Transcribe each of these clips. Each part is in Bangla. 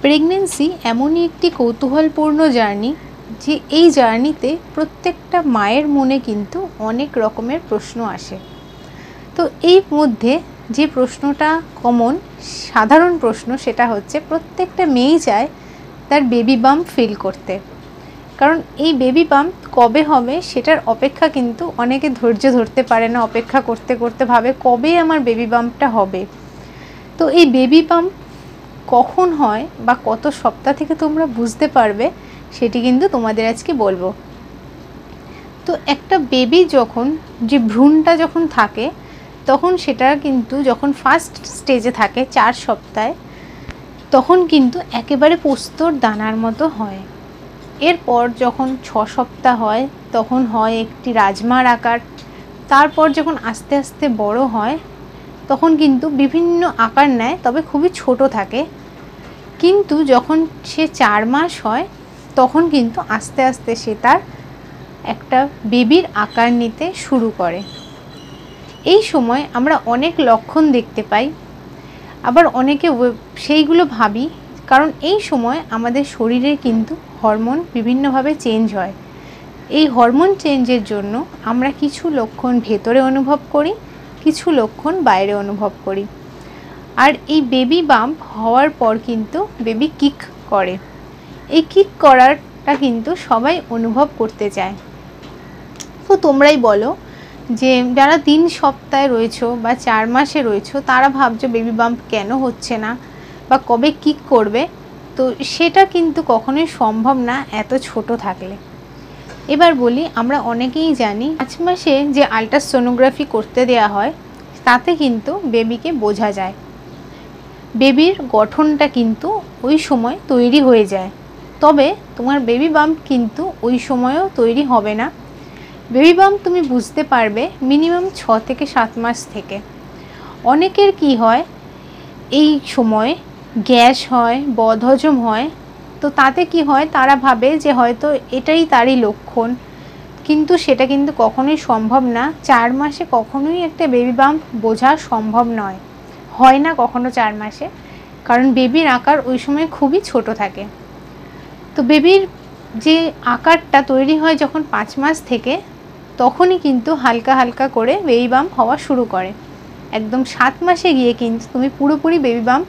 প্রেগনেন্সি এমনই একটি কৌতূহলপূর্ণ জার্নি যে এই জার্নিতে প্রত্যেকটা মায়ের মনে কিন্তু অনেক রকমের প্রশ্ন আসে। তো এই মধ্যে যে প্রশ্নটা কমন সাধারণ প্রশ্ন সেটা হচ্ছে প্রত্যেকটা মেয়েই চায় তার বেবি বাম্প ফিল করতে। কারণ এই বেবি বাম্প কবে হবে সেটার অপেক্ষা কিন্তু অনেকে ধৈর্য ধরতে পারে না, অপেক্ষা করতে করতে ভাবে কবে আমার বেবি বাম্পটা হবে। তো এই বেবি বাম্প কখন হয় বা কত সপ্তাহ থেকে তোমরা বুঝতে পারবে সেটি কিন্তু তোমাদের আজকে বলবো। তো একটা বেবি যখন যে ভ্রূণটা যখন থাকে তখন সেটা কিন্তু যখন ফার্স্ট স্টেজে থাকে 4 সপ্তাহে, তখন কিন্তু একেবারে পোস্তর দানার মতো হয়। এরপর যখন 6 সপ্তাহ হয় তখন হয় একটি রাজমার আকার। তারপর যখন আস্তে আস্তে বড় হয় তখন কিন্তু বিভিন্ন আকার নেয়, তবে খুবই ছোট থাকে। কিন্তু যখন সে 4 মাস হয় তখন কিন্তু আস্তে আস্তে সে তার একটা বেবির আকার নিতে শুরু করে। এই সময় আমরা অনেক লক্ষণ দেখতে পাই, আবার অনেকে সেইগুলো ভাবি, কারণ এই সময় আমাদের শরীরে কিন্তু হরমোন বিভিন্নভাবে চেঞ্জ হয়। এই হরমোন চেঞ্জের জন্য আমরা কিছু লক্ষণ ভেতরে অনুভব করি, কিছু লক্ষণ বাইরে অনুভব করি। আর এই বেবি বাম্প হওয়ার পর কিন্তু বেবি কিক করে। এই কিক করাটা কিন্তু সবাই অনুভব করতে চায়। তো তোমরাই বলো যে যারা 3 সপ্তাহে রয়েছো বা 4 মাসে রয়েছো তারা ভাবছো বেবি বাম্প কেন হচ্ছে না বা কবে কিক করবে। তো সেটা কিন্তু কখনোই সম্ভব না এত ছোট থাকলে। এবার বলি, আমরা অনেকেই জানি 5 মাসে যে আল্ট্রাসোনোগ্রাফি করতে দেওয়া হয় তাতে কিন্তু বেবিকে বোঝা যায়। বেবির গঠনটা কিন্তু ওই সময় তৈরি হয়ে যায়, তবে তোমার বেবি বাম্প কিন্তু ওই সময়ও তৈরি হবে না। বেবি বাম্প তুমি বুঝতে পারবে মিনিমাম 6 থেকে 7 মাস থেকে। অনেকের কি হয় এই সময় গ্যাস হয়, বদহজম হয়। তো তাতে কি হয়, তারা ভাবে যে হয়তো এটাই তারই লক্ষণ, কিন্তু সেটা কিন্তু কখনোই সম্ভব না। 4 মাসে কখনোই একটা বেবি বাম্প বোঝা সম্ভব নয়, হয় না কখনো 4 মাসে, কারণ বেবির আকার ওই সময় খুবই ছোট থাকে। তো বেবির যে আকারটা তৈরি হয় যখন 5 মাস থেকে, তখনই কিন্তু হালকা হালকা করে বেবি বাম্প হওয়া শুরু করে। একদম 7 মাসে গিয়ে কিন্তু তুমি পুরোপুরি বেবি বাম্প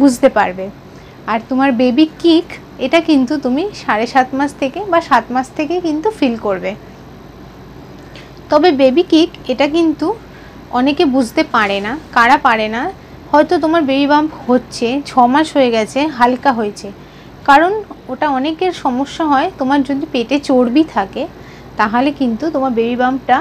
বুঝতে পারবে। আর তোমার বেবি কিক এটা কিন্তু তুমি 7.5 মাস থেকে বা 7 মাস থেকে কিন্তু ফিল করবে। তবে বেবি কিক এটা কিন্তু অনেকে বুঝতে পারে না। কারা পারে না, হয়তো তোমার বেবি বাম্প হচ্ছে 6 মাস হয়ে গেছে, হালকা হয়েছে, কারণ ওটা অনেকের সমস্যা হয়। তোমার যদি পেটে চর্বি থাকে তাহলে কিন্তু তোমার বেবি বাম্পটা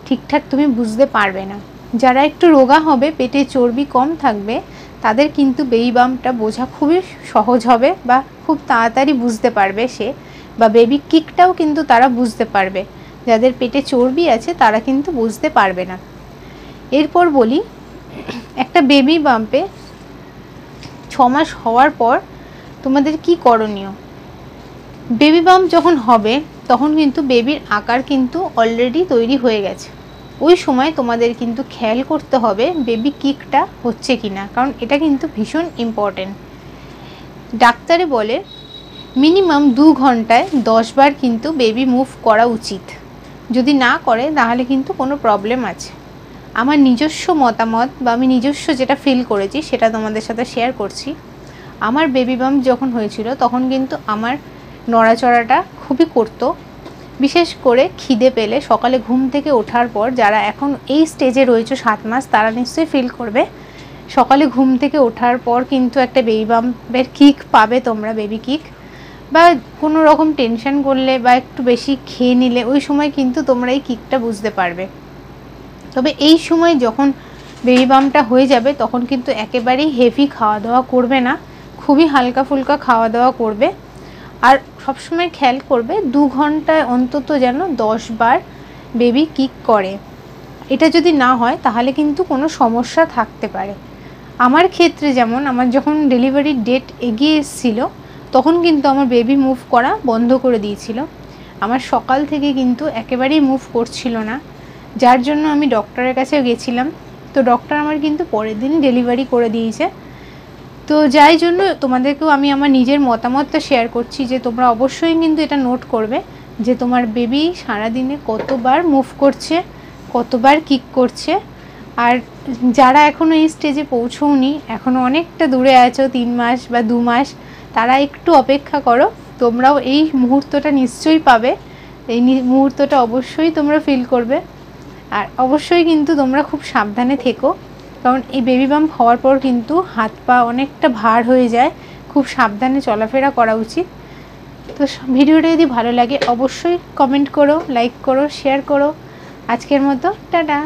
ঠিকঠাক তুমি বুঝতে পারবে না। যারা একটু রোগা হবে, পেটে চর্বি কম থাকবে, তাদের কিন্তু বেবি বাম্পটা বোঝা খুবই সহজ হবে বা খুব তাড়াতাড়ি বুঝতে পারবে সে, বা বেবি কিকটাও কিন্তু তারা বুঝতে পারবে। যাদের পেটে চর্বি আছে তারা কিন্তু বুঝতে পারবে না। এরপর বলি, একটা বেবি বাম্পে 6 মাস হওয়ার পর তোমাদের কি করণীয়। বেবি বাম্প যখন হবে তখন কিন্তু বেবির আকার কিন্তু অলরেডি তৈরি হয়ে গেছে। ওই সময় তোমাদের কিন্তু খেয়াল করতে হবে বেবি কিকটা হচ্ছে কিনা, কারণ এটা কিন্তু ভীষণ ইম্পর্টেন্ট। ডাক্তারে বলে মিনিমাম 2 ঘন্টায় 10 বার কিন্তু বেবি মুভ করা উচিত। যদি না করে তাহলে কিন্তু কোনো প্রবলেম আছে। আমার নিজস্ব মতামত বা আমি নিজস্ব যেটা ফিল করেছি সেটা তোমাদের সাথে শেয়ার করছি। আমার বেবি বাম্প যখন হয়েছিল তখন কিন্তু আমার নড়াচড়াটা খুবই করতো, বিশেষ করে খিদে পেলে। সকালে ঘুম থেকে ওঠার পর, যারা এখন এই স্টেজে রয়েছে 7 মাস, তারা নিশ্চয়ই ফিল করবে সকালে ঘুম থেকে ওঠার পর কিন্তু একটা বেবি বাম্পের কিক পাবে তোমরা, বেবি কিক। বা কোনো রকম টেনশন করলে বা একটু বেশি খেয়ে নিলে ওই সময় কিন্তু তোমরা এই কিকটা বুঝতে পারবে। তবে এই সময় যখন বেবি বাম্পটা হয়ে যাবে তখন কিন্তু একেবারেই হেভি খাওয়া দাওয়া করবে না, খুবই হালকা ফুলকা খাওয়া দাওয়া করবে। আর সবসময় খেয়াল করবে 2 ঘন্টায় অন্তত যেন 10 বার বেবি কিক করে। এটা যদি না হয় তাহলে কিন্তু কোনো সমস্যা থাকতে পারে। আমার ক্ষেত্রে যেমন, আমার যখন ডেলিভারির ডেট এগিয়ে এসেছিলো তখন কিন্তু আমার বেবি মুভ করা বন্ধ করে দিয়েছিল। আমার সকাল থেকে কিন্তু একেবারেই মুভ করছিল না, যার জন্য আমি ডক্টরের কাছে গেছিলাম। তো ডক্টর আমার কিন্তু পরের দিনই ডেলিভারি করে দিয়েছে। তো যাই জন্য তোমাদেরকেও আমি আমার নিজের মতামতটা শেয়ার করছি যে তোমরা অবশ্যই কিন্তু এটা নোট করবে যে তোমার বেবি সারাদিনে কতবার মুভ করছে, কতবার কিক করছে। আর যারা এখনও এই স্টেজে পৌঁছওনি, এখনও অনেকটা দূরে আছো, 3 মাস বা 2 মাস, তারা একটু অপেক্ষা করো, তোমরাও এই মুহূর্তটা নিশ্চয়ই পাবে। এই মুহূর্তটা অবশ্যই তোমরা ফিল করবে। আর অবশ্যই কিন্তু তোমরা খুব সাবধানে থেকো, কারণ এই বেবি বাম্প হওয়ার পর কিন্তু হাত পা অনেকটা ভার হয়ে যায়, খুব সাবধানে চলাফেরা করা উচিত। তো ভিডিওটা যদি ভালো লাগে অবশ্যই কমেন্ট করো, লাইক করো, শেয়ার করো। আজকের মতো টাটা।